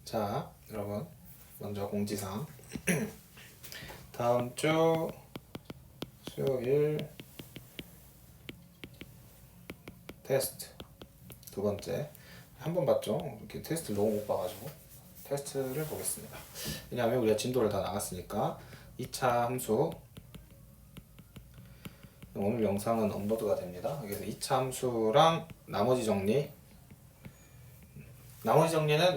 자, 여러분 먼저 공지사항. 다음 주 수요일 테스트 두 번째. 한 번 봤죠? 이렇게 테스트를 너무 못 봐가지고 테스트를 보겠습니다. 왜냐하면 우리가 진도를 다 나갔으니까 2차 함수 오늘 영상은 업로드가 됩니다. 그래서 2차 함수랑 나머지 정리는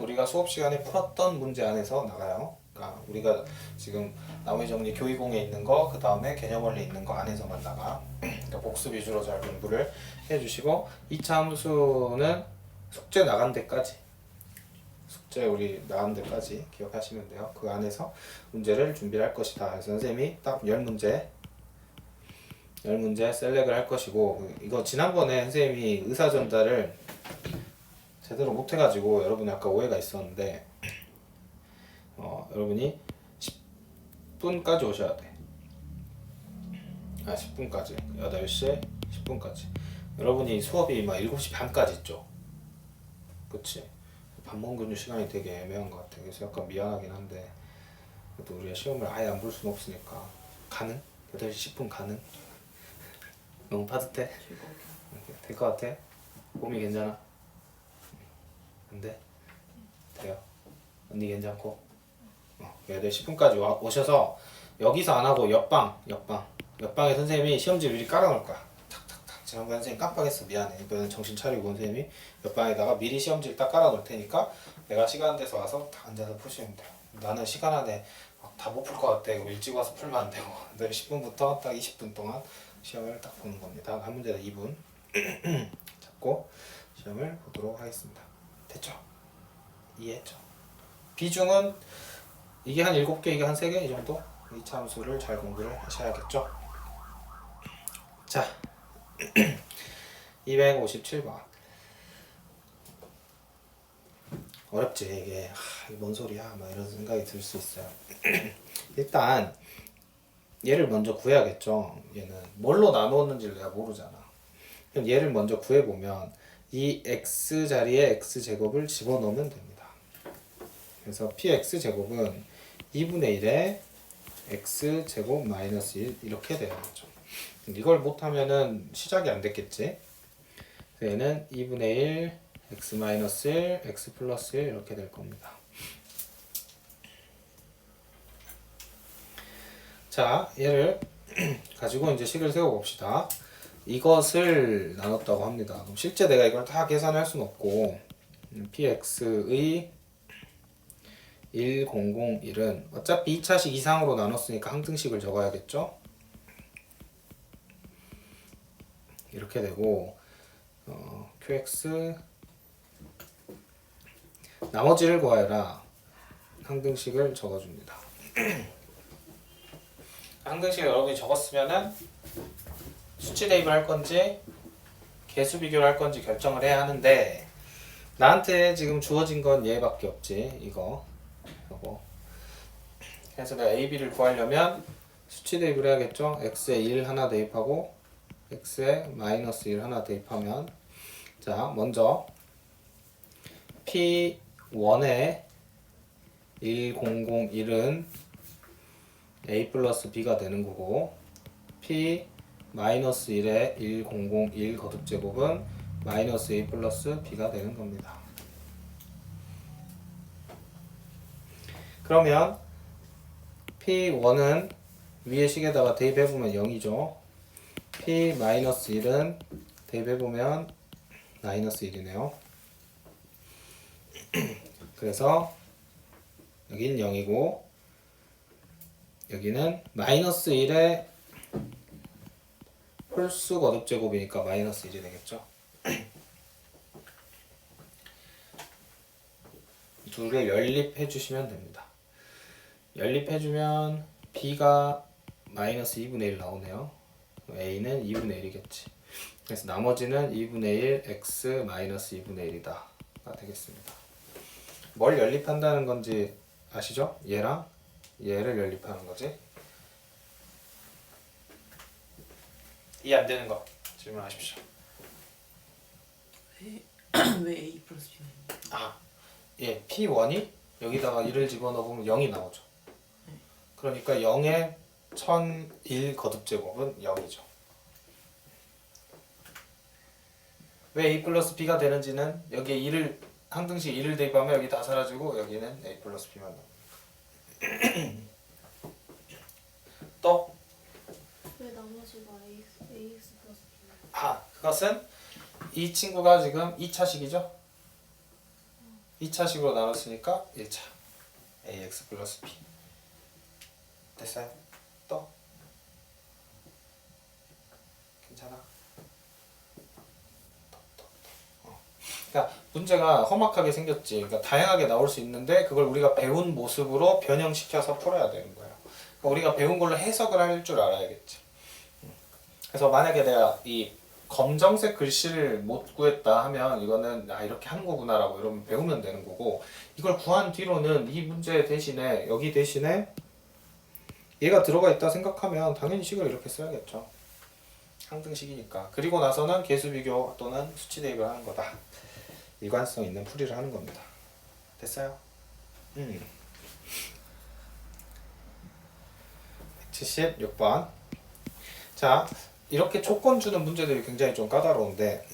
우리가 수업 시간에 풀었던 문제 안에서 나가요. 그러니까 우리가 지금 나머지 정리 교이공에 있는 거, 그 다음에 개념 원리 있는 거 안에서만 나가. 그러니까 복습 위주로 잘 공부를 해주시고, 2차 함수는 숙제 나간 데까지, 숙제 우리 나간 데까지 기억하시면 돼요. 그 안에서 문제를 준비를 할 것이다. 그래서 선생님이 딱 10문제 셀렉을 할 것이고, 이거 지난번에 선생님이 의사 전달을 제대로 못해가지고 여러분이 아까 오해가 있었는데, 여러분이 10분까지 오셔야 돼. 10분까지. 8시 10분까지. 여러분이 수업이 막 7시 반까지 있죠. 그치? 밥 먹는 시간이 되게 애매한 것 같아. 그래서 약간 미안하긴 한데, 또 우리가 시험을 아예 안 볼 수는 없으니까. 가능? 8시 10분 가능? 너무 빠듯해? 될 것 같아? 몸이 괜찮아? 안 돼? 돼요? 언니 괜찮고? 8시 10분까지 오셔서 여기서 안 하고 옆방에 선생님이 시험지 미리 깔아놓을 거야. 탁탁탁. 지난번에 선생님 깜빡했어. 미안해. 이번엔 정신 차리고 선생님이 옆방에다가 미리 시험지를 딱 깔아놓을 테니까 내가 시간 돼서 와서 딱 앉아서 푸시면 돼요. 나는 시간 안에 다 못 풀 것 같아. 일찍 와서 풀면 안 되고 8시 10분부터 딱 20분 동안 시험을 딱 보는 겁니다. 한 문제당 2분 잡고 시험을 보도록 하겠습니다. 됐죠? 이해했죠? 비중은 이게 한 7개, 이게 한 3개 이 정도? 2차 함수를 잘 공부를 하셔야겠죠? 자, 257번. 어렵지 이게. 이게 뭔 소리야? 막 이런 생각이 들 수 있어요. 일단 얘를 먼저 구해야겠죠. 얘는 뭘로 나누었는지를 내가 모르잖아. 그럼 얘를 먼저 구해보면 이 x 자리에 x제곱을 집어넣으면 됩니다. 그래서 px제곱은 2분의 1에 x제곱 마이너스 1 이렇게 돼야 되죠. 이걸 못하면은 시작이 안 됐겠지. 그래서 얘는 2분의 1 x 마이너스 1 x 플러스 1 이렇게 될 겁니다. 자, 얘를 가지고 이제 식을 세워봅시다. 이것을 나눴다고 합니다. 그럼 실제 내가 이걸 다 계산할 수는 없고 px의 1001은 어차피 2차식 이상으로 나눴으니까 항등식을 적어야겠죠? 이렇게 되고 qx 나머지를 구하여라. 항등식을 적어줍니다. 항등식을 여러분이 적었으면은 수치 대입을 할 건지 개수 비교를 할 건지 결정을 해야 하는데 나한테 지금 주어진 건 얘밖에 없지. 이거 그래서 내가 a, b를 구하려면 수치 대입을 해야겠죠. x에 1 하나 대입하고 x에 마이너스 1 하나 대입하면, 자 먼저 p1에 1001은 a 플러스 b가 되는 거고, p 마이너스 1에 1001 거듭제곱은 마이너스 a 플러스 b가 되는 겁니다. 그러면 p1은 위에 식에다가 대입해보면 0이죠. p 마이너스 1은 대입해보면 마이너스 1이네요. 그래서 여긴 0이고 여기는 마이너스 1에 홀수 거듭제곱이니까 마이너스 1이 되겠죠. 둘을 연립해 주시면 됩니다. 연립해주면 b가 마이너스 2분의 1 나오네요. a는 2분의 1이겠지. 그래서 나머지는 2분의 1 x 마이너스 2분의 1이다 가 되겠습니다. 뭘 연립한다는 건지 아시죠? 얘랑 얘를 연립하는 거지. 이해 안 되는 거 질문하십시오. 왜 A 플러스 B는? 예, P1이 여기다가 1을 집어넣으면 0이 나오죠. 그러니까 0에 1001 거듭제곱은 0이죠. 왜 a 플러스 b가 되는지는 여기에 1을 항등식 1을 대입하면 여기 다 사라지고 여기는 a 플러스 b만 나옵니다. 또? 왜 나머지가 ax 플러스 b나요? 그것은 이 친구가 지금 2차식이죠? 2차식으로 나눴으니까 1차 ax 플러스 b 됐어요? 또? 괜찮아? 그러니까 문제가 험악하게 생겼지. 그러니까 다양하게 나올 수 있는데 그걸 우리가 배운 모습으로 변형시켜서 풀어야 되는 거예요. 그러니까 우리가 배운 걸로 해석을 할 줄 알아야겠지. 그래서 만약에 내가 이 검정색 글씨를 못 구했다 하면 이거는 이렇게 하는 거구나라고 이러면 배우면 되는 거고, 이걸 구한 뒤로는 이 문제 대신에 여기 대신에 얘가 들어가 있다 생각하면 당연히 식을 이렇게 써야겠죠. 항등식이니까. 그리고 나서는 계수비교 또는 수치 대입을 하는 거다. 일관성 있는 풀이를 하는 겁니다. 됐어요? 176번. 자, 이렇게 조건 주는 문제들이 굉장히 좀 까다로운데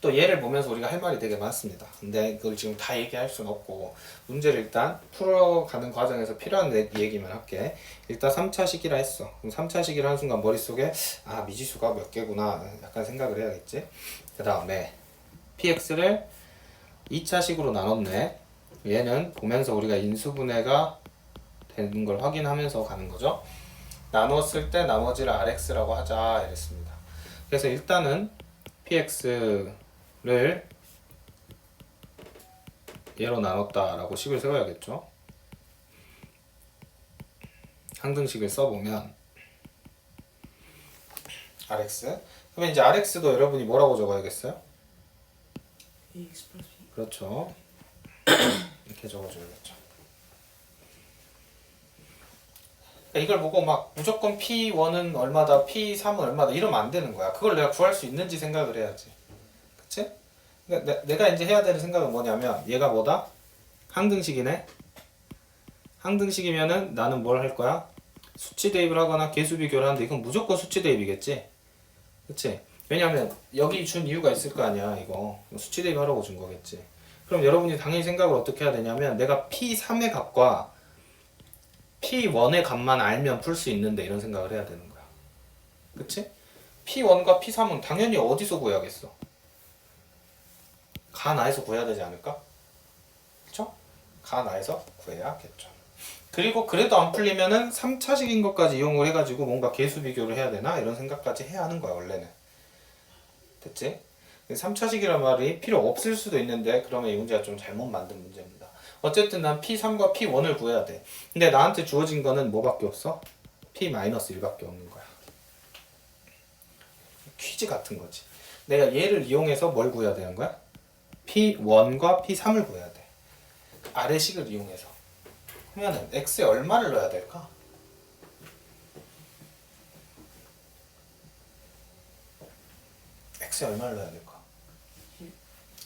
또 얘를 보면서 우리가 할 말이 되게 많습니다. 근데 그걸 지금 다 얘기할 수는 없고 문제를 일단 풀어가는 과정에서 필요한 얘기만 할게. 일단 3차식이라 했어. 그럼 3차식이라 하는 순간 머릿속에 미지수가 몇 개구나 약간 생각을 해야겠지. 그 다음에 px를 2차식으로 나눴네. 얘는 보면서 우리가 인수분해가 되는 걸 확인하면서 가는 거죠. 나눴을 때 나머지를 rx라고 하자 이랬습니다. 그래서 일단은 px를 얘로 나눴다라고 식을 세워야겠죠. 항등식을 써보면 rx. 그러면 이제 rx도 여러분이 뭐라고 적어야겠어요? ax 플러스 b. 그렇죠. 이렇게 적어줘야겠죠. 이걸 보고 막 무조건 P1은 얼마다, P3은 얼마다 이러면 안 되는 거야. 그걸 내가 구할 수 있는지 생각을 해야지. 그치? 그러니까 내가 이제 해야 되는 생각은 뭐냐면 얘가 뭐다? 항등식이네? 항등식이면은 나는 뭘 할 거야? 수치 대입을 하거나 계수 비교를 하는데 이건 무조건 수치 대입이겠지? 그치? 왜냐면 여기 준 이유가 있을 거 아니야 이거. 수치 대입하라고 준 거겠지. 그럼 여러분이 당연히 생각을 어떻게 해야 되냐면 내가 P3의 값과 P1의 값만 알면 풀 수 있는데 이런 생각을 해야 되는 거야. 그치? P1과 P3은 당연히 어디서 구해야겠어? 가나에서 구해야 되지 않을까? 그쵸? 가나에서 구해야겠죠. 그리고 그래도 안 풀리면은 3차식인 것까지 이용을 해가지고 뭔가 계수 비교를 해야 되나? 이런 생각까지 해야 하는 거야 원래는. 됐지? 3차식이란 말이 필요 없을 수도 있는데 그러면 이 문제가 좀 잘못 만든 문제입니다. 어쨌든 난 P3과 P1을 구해야 돼. 근데 나한테 주어진 거는 뭐밖에 없어? P-1밖에 없는 거야. 퀴즈 같은 거지. 내가 얘를 이용해서 뭘 구해야 되는 거야? P1과 P3을 구해야 돼. 아래식을 이용해서. 그러면은 X에 얼마를 넣어야 될까? X에 얼마를 넣어야 될까?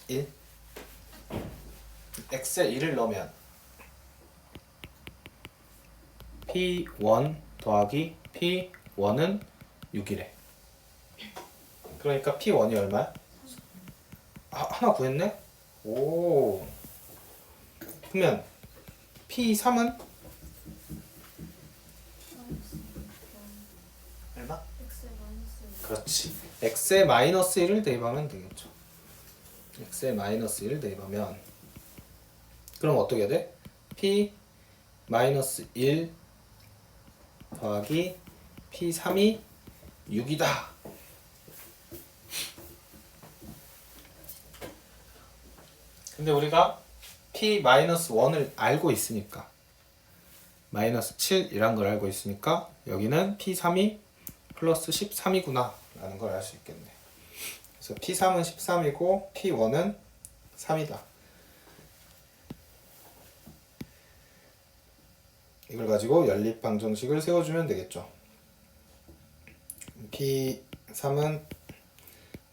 1? X에 1을 넣으면 P1 더하기 P1은 6이래. 그러니까 P1이 얼마야? 하나 구했네? 오. 그러면 P3은 얼마? x에 마이너스 그렇지. X에 마이너스 1을 대입하면 되겠죠. X에 마이너스 1을 대입하면 그럼 어떻게 돼? P 마이너스 1 더하기 P3이 6이다. 근데 우리가 P-1을 알고 있으니까 마이너스 7이란 걸 알고 있으니까 여기는 P3이 플러스 13이구나 라는 걸 알 수 있겠네. 그래서 P3은 13이고 P1은 3이다. 이걸 가지고 연립방정식을 세워주면 되겠죠. P3은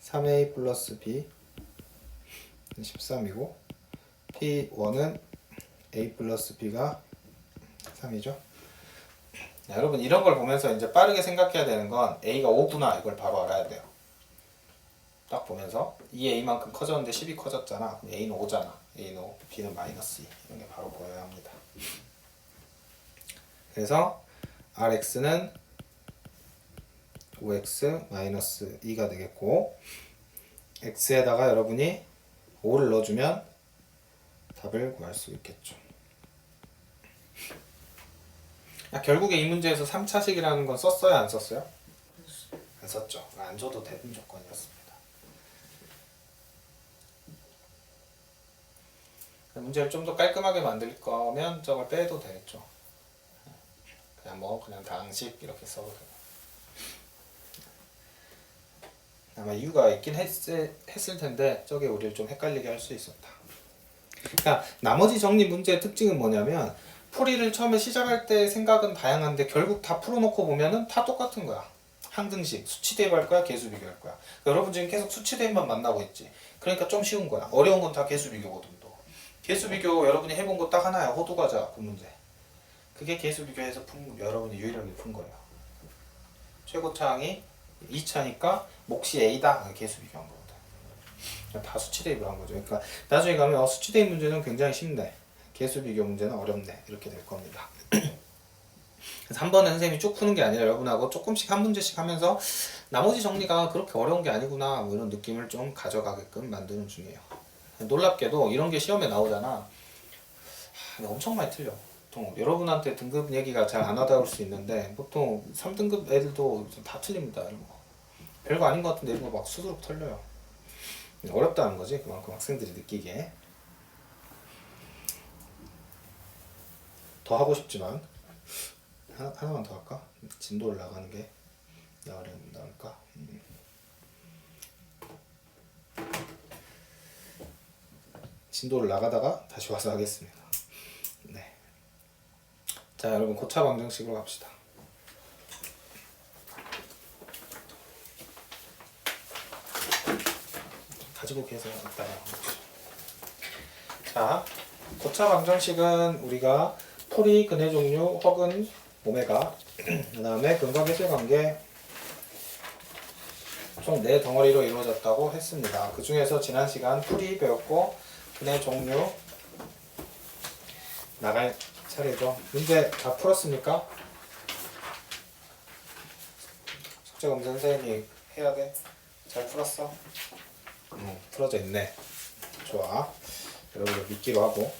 3A 플러스 B 13이고 P1은 A 플러스 B가 3이죠. 여러분 이런 걸 보면서 이제 빠르게 생각해야 되는 건 A가 5구나 이걸 바로 알아야 돼요. 딱 보면서 이 A만큼 커졌는데 10이 커졌잖아. 그럼 A는 5잖아. A는 5, B는 마이너스 2. 이런 게 바로 보여야 합니다. 그래서 RX는 5X 마이너스 2가 되겠고 X에다가 여러분이 5를 넣어주면 답을 구할 수 있겠죠. 결국에 이 문제에서 3차식이라는 건 썼어요? 안 썼어요? 안 썼죠. 안 줘도 되는 조건이었습니다. 문제를 좀 더 깔끔하게 만들 거면 저걸 빼도 되겠죠. 그냥 당식 이렇게 써도 돼요. 아마 이유가 있긴 했을 텐데 저게 우리를 좀 헷갈리게 할 수 있었다. 그러니까 나머지 정리 문제의 특징은 뭐냐면 풀이를 처음에 시작할 때 생각은 다양한데 결국 다 풀어놓고 보면은 다 똑같은 거야. 항등식, 수치 대입할 거야, 계수 비교할 거야. 그러니까 여러분 지금 계속 수치 대입만 만나고 있지. 그러니까 좀 쉬운 거야. 어려운 건 다 계수 비교거든 또. 계수 비교 여러분이 해본 거 딱 하나야. 호두과자 그 문제. 그게 계수 비교해서 여러분이 유일하게 푼 거예요. 최고차항이 2차니까 몫이 A다. 계수 비교한 거거든. 다 수치 대입을 한 거죠. 그러니까 나중에 가면 수치 대입 문제는 굉장히 쉽네. 계수 비교 문제는 어렵네. 이렇게 될 겁니다. 그래서 한 번에 선생님이 쭉 푸는 게 아니라 여러분하고 조금씩 한 문제씩 하면서 나머지 정리가 그렇게 어려운 게 아니구나 뭐 이런 느낌을 좀 가져가게끔 만드는 중이에요. 놀랍게도 이런 게 시험에 나오잖아. 엄청 많이 틀려. 보통 여러분한테 등급 얘기가 잘 안 와닿을 수 있는데 보통 3등급 애들도 다 틀립니다. 이런 거. 별거 아닌 것 같은데 이런 거 막 수두룩 털려요. 어렵다는 거지. 그만큼 학생들이 느끼기에. 더 하고 싶지만 하나만 더 할까? 진도를 나가는 게 나을까? 진도를 나가다가 다시 와서 하겠습니다. 네. 자, 여러분 고차 방정식으로 갑시다. 가지고 계세요. 일단은. 자, 고차 방정식은 우리가 풀이, 근해 종류, 혹은 오메가, 그 다음에 근과 계수의 관계 총 4덩어리로 이루어졌다고 했습니다. 그 중에서 지난 시간 풀이 배웠고 근해 종류 나갈 차례죠. 문제 다 풀었습니까? 숙제 검사 선생님이 해야 돼. 잘 풀었어? 풀어져 있네. 좋아. 여러분들 믿기로 하고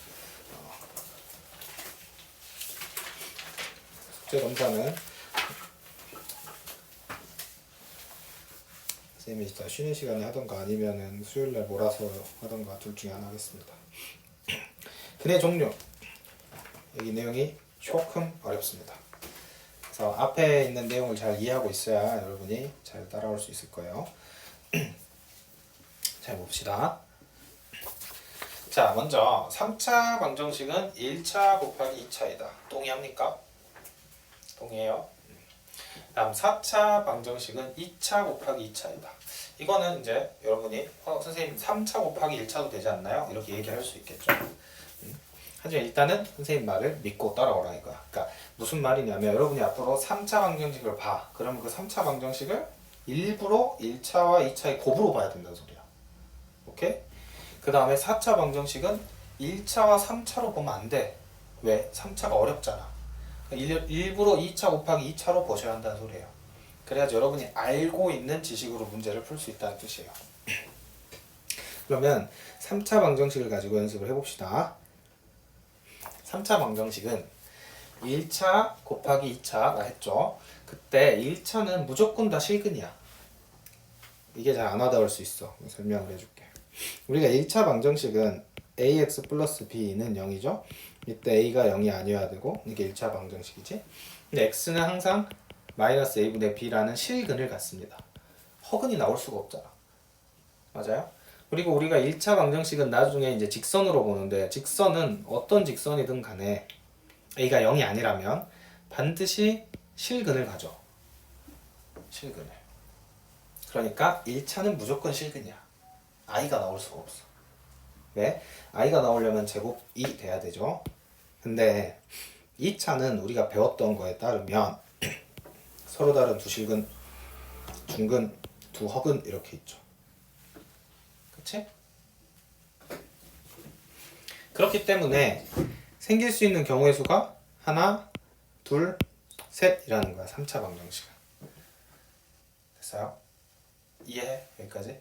숙제 검사는 선생님이 이따 쉬는 시간에 하던가 아니면은 수요일날 몰아서 하던가 둘 중에 하나 하겠습니다. 근해 종류 여기 내용이 조금 어렵습니다. 그래서 앞에 있는 내용을 잘 이해하고 있어야 여러분이 잘 따라올 수 있을 거예요. 잘 봅시다. 자, 먼저 3차 방정식은 1차 곱하기 2차이다. 동의합니까? 동의해요. 다음 4차 방정식은 2차 곱하기 2차이다. 이거는 이제 여러분이 선생님 3차 곱하기 1차도 되지 않나요? 이렇게 얘기할 수 있겠죠. 하지만 일단은 선생님 말을 믿고 따라오라 이거야. 그러니까 무슨 말이냐면 여러분이 앞으로 3차 방정식을 봐. 그러면 그 3차 방정식을 일부러 1차와 2차의 곱으로 봐야 된다는 소리야. 오케이? 그 다음에 4차 방정식은 1차와 3차로 보면 안 돼. 왜? 3차가 어렵잖아. 일부러 2차 곱하기 2차로 보셔야 한다는 소리예요. 그래야지 여러분이 알고 있는 지식으로 문제를 풀 수 있다는 뜻이에요. 그러면 3차 방정식을 가지고 연습을 해봅시다. 3차 방정식은 1차 곱하기 2차가 했죠. 그때 1차는 무조건 다 실근이야. 이게 잘 안 와닿을 수 있어. 설명을 해줄게. 우리가 1차 방정식은 ax 플러스 b는 0이죠. 이때 a가 0이 아니어야 되고 이게 1차 방정식이지. 근데 x는 항상 마이너스 a분의 b라는 실근을 갖습니다. 허근이 나올 수가 없잖아. 맞아요? 그리고 우리가 1차 방정식은 나중에 이제 직선으로 보는데 직선은 어떤 직선이든 간에 a가 0이 아니라면 반드시 실근을 가져. 실근을. 그러니까 1차는 무조건 실근이야. i가 나올 수가 없어. 왜? i가 나오려면 제곱이 돼야 되죠. 근데 2차는 우리가 배웠던 거에 따르면 서로 다른 두 실근, 중근, 두 허근 이렇게 있죠. 그치? 그렇기 때문에 생길 수 있는 경우의 수가 하나, 둘, 셋이라는 거야. 3차 방정식은. 됐어요? 이해해? 여기까지?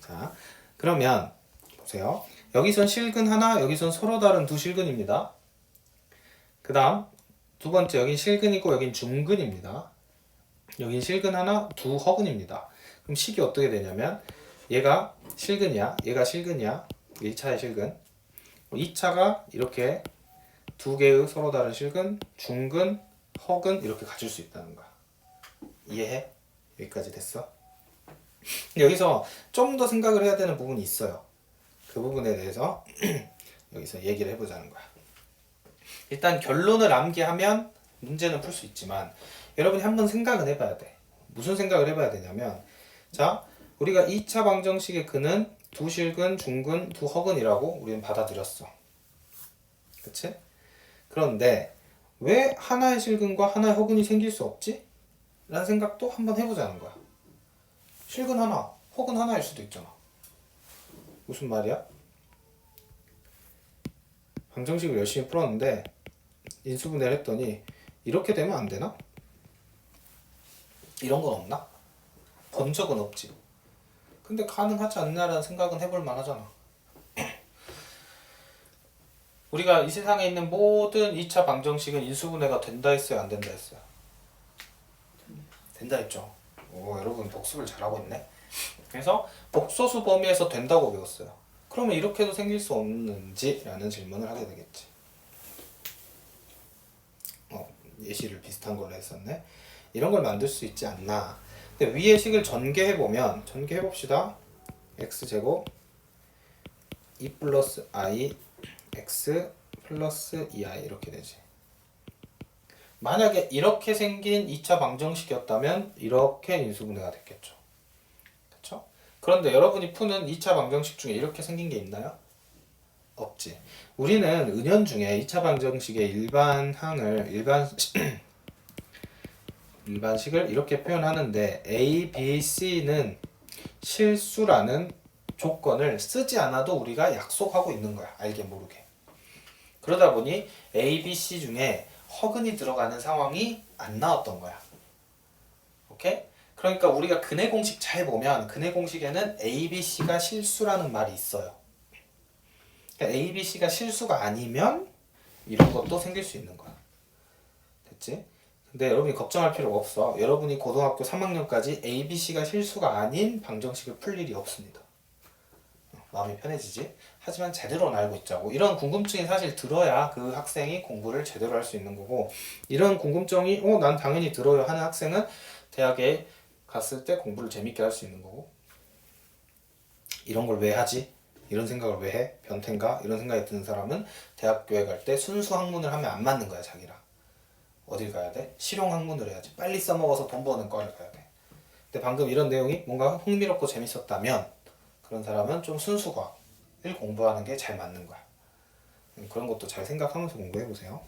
자, 그러면 보세요. 여기선 실근 하나, 여기선 서로 다른 두 실근입니다. 그 다음 두 번째 여긴 실근이고 여긴 중근입니다. 여긴 실근 하나, 두 허근입니다. 그럼 식이 어떻게 되냐면 얘가 실근이야, 얘가 실근이야. 1차의 실근. 2차가 이렇게 두 개의 서로 다른 실근, 중근, 허근 이렇게 가질 수 있다는 거야. 이해해? 여기까지 됐어? 여기서 좀 더 생각을 해야 되는 부분이 있어요. 그 부분에 대해서 여기서 얘기를 해보자는 거야. 일단 결론을 암기하면 문제는 풀 수 있지만 여러분이 한번 생각을 해봐야 돼. 무슨 생각을 해봐야 되냐면 자, 우리가 2차 방정식의 근은 두 실근, 중근, 두 허근이라고 우리는 받아들였어. 그치? 그런데 왜 하나의 실근과 하나의 허근이 생길 수 없지? 라는 생각도 한번 해보자는 거야. 실근 하나, 허근 하나일 수도 있잖아. 무슨 말이야? 방정식을 열심히 풀었는데 인수분해를 했더니 이렇게 되면 안 되나? 이런 건 없나? 본 적은 없지. 근데 가능하지 않나라는 생각은 해볼 만하잖아. 우리가 이 세상에 있는 모든 2차 방정식은 인수분해가 된다 했어요? 안 된다 했어요? 된다 했죠. 오, 여러분 복습을 잘하고 있네. 그래서 복소수 범위에서 된다고 배웠어요. 그러면 이렇게도 생길 수 없는지? 라는 질문을 하게 되겠지. 예시를 비슷한 걸로 했었네. 이런 걸 만들 수 있지 않나. 근데 위의 식을 전개해보면 전개해봅시다. x제곱 2 플러스 i x 플러스 2i 이렇게 되지. 만약에 이렇게 생긴 2차 방정식이었다면 이렇게 인수분해가 됐겠죠. 그쵸? 그런데 여러분이 푸는 2차 방정식 중에 이렇게 생긴 게 있나요? 없지. 우리는 은연중에 2차 방정식의 일반식을 이렇게 표현하는데 a, b, c는 실수라는 조건을 쓰지 않아도 우리가 약속하고 있는 거야. 알게 모르게. 그러다 보니 a, b, c 중에 허근이 들어가는 상황이 안 나왔던 거야. 오케이? 그러니까 우리가 근해 공식 잘 보면 근해 공식에는 a, b, c가 실수라는 말이 있어요. A, B, C가 실수가 아니면 이런 것도 생길 수 있는 거야. 됐지? 근데 여러분이 걱정할 필요가 없어. 여러분이 고등학교 3학년까지 A, B, C가 실수가 아닌 방정식을 풀 일이 없습니다. 마음이 편해지지? 하지만 제대로는 알고 있자고. 이런 궁금증이 사실 들어야 그 학생이 공부를 제대로 할 수 있는 거고, 이런 궁금증이 난 당연히 들어요 하는 학생은 대학에 갔을 때 공부를 재밌게 할 수 있는 거고, 이런 걸 왜 하지? 이런 생각을 왜 해? 변태인가? 이런 생각이 드는 사람은 대학교에 갈 때 순수 학문을 하면 안 맞는 거야, 자기랑. 어딜 가야 돼? 실용 학문을 해야지. 빨리 써먹어서 돈 버는 과를 가야 돼. 근데 방금 이런 내용이 뭔가 흥미롭고 재밌었다면 그런 사람은 좀 순수 과학을 공부하는 게 잘 맞는 거야. 그런 것도 잘 생각하면서 공부해보세요.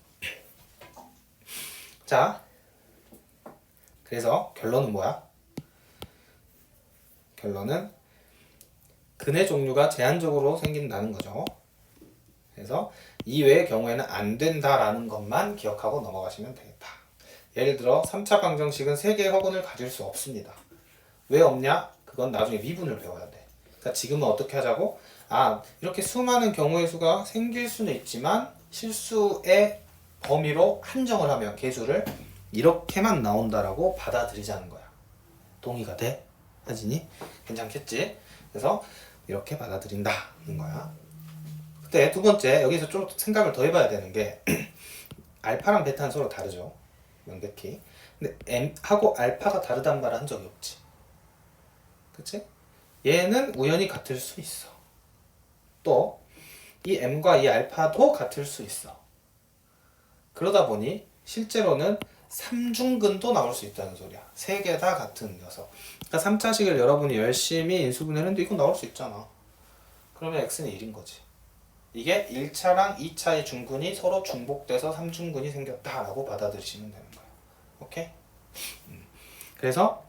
자, 그래서 결론은 뭐야? 결론은 근해 종류가 제한적으로 생긴다는 거죠. 그래서 이외의 경우에는 안 된다라는 것만 기억하고 넘어가시면 되겠다. 예를 들어 3차 방정식은 3개의 허근을 가질 수 없습니다. 왜 없냐? 그건 나중에 미분을 배워야 돼. 그러니까 지금은 어떻게 하자고? 이렇게 수많은 경우의 수가 생길 수는 있지만 실수의 범위로 한정을 하면 개수를 이렇게만 나온다라고 받아들이자는 거야. 동의가 돼? 하진이? 괜찮겠지? 그래서 이렇게 받아들인다는 거야. 근데 두 번째, 여기서 좀 생각을 더 해봐야 되는 게 알파랑 베타는 서로 다르죠. 명백히. 근데 M하고 알파가 다르단 말을 한 적이 없지. 그치? 얘는 우연히 같을 수 있어. 또 이 M과 이 알파도 같을 수 있어. 그러다 보니 실제로는 3중근도 나올 수 있다는 소리야. 3개 다 같은 녀석. 그러니까 3차식을 여러분이 열심히 인수분해를 했는데 이거 나올 수 있잖아. 그러면 x는 1인 거지. 이게 1차랑 2차의 중근이 서로 중복돼서 3중근이 생겼다라고 받아들이시면 되는 거예요. 오케이? 그래서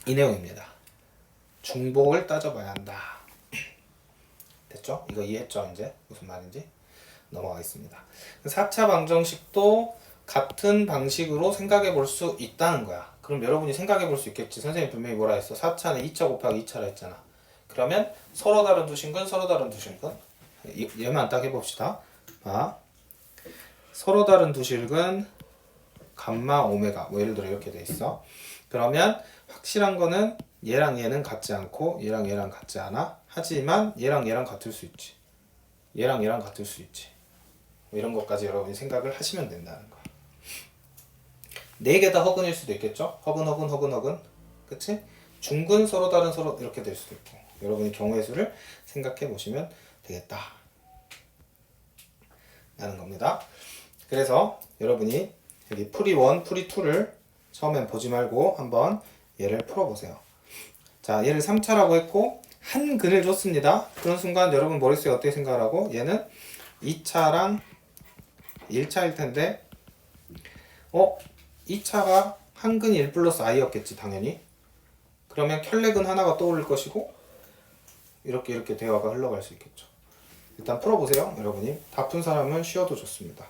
이 내용입니다. 중복을 따져봐야 한다. 됐죠? 이거 이해했죠? 이제 무슨 말인지 넘어가겠습니다. 4차 방정식도 같은 방식으로 생각해 볼 수 있다는 거야. 그럼 여러분이 생각해 볼 수 있겠지. 선생님 분명히 뭐라 했어? 4차는 2차 곱하기 2차라 했잖아. 그러면 서로 다른 두 심근, 서로 다른 두 심근. 얘만 딱 해봅시다. 서로 다른 두 실근 감마 오메가 뭐 예를 들어 이렇게 돼 있어. 그러면 확실한 거는 얘랑 얘는 같지 않고 얘랑 얘랑 같지 않아. 하지만 얘랑 얘랑 같을 수 있지. 얘랑 얘랑 같을 수 있지. 뭐 이런 것까지 여러분이 생각을 하시면 된다는 거야. 네 개 다 허근일 수도 있겠죠? 허근. 그치? 중근 서로 다른 서로 이렇게 될 수도 있고. 여러분이 경우의 수를 생각해 보시면 되겠다. 라는 겁니다. 그래서 여러분이 여기 풀이 1, 풀이 2를 처음엔 보지 말고 한번 얘를 풀어보세요. 자, 얘를 3차라고 했고 한 근을 줬습니다. 그런 순간 여러분 머릿속에 어떻게 생각을 하고 얘는 2차랑 1차일 텐데 2차가 한 근이 1 플러스 i였겠지 당연히. 그러면 켤레근 하나가 떠오를 것이고 이렇게 대화가 흘러갈 수 있겠죠. 일단 풀어보세요. 여러분이 다 푼 사람은 쉬어도 좋습니다.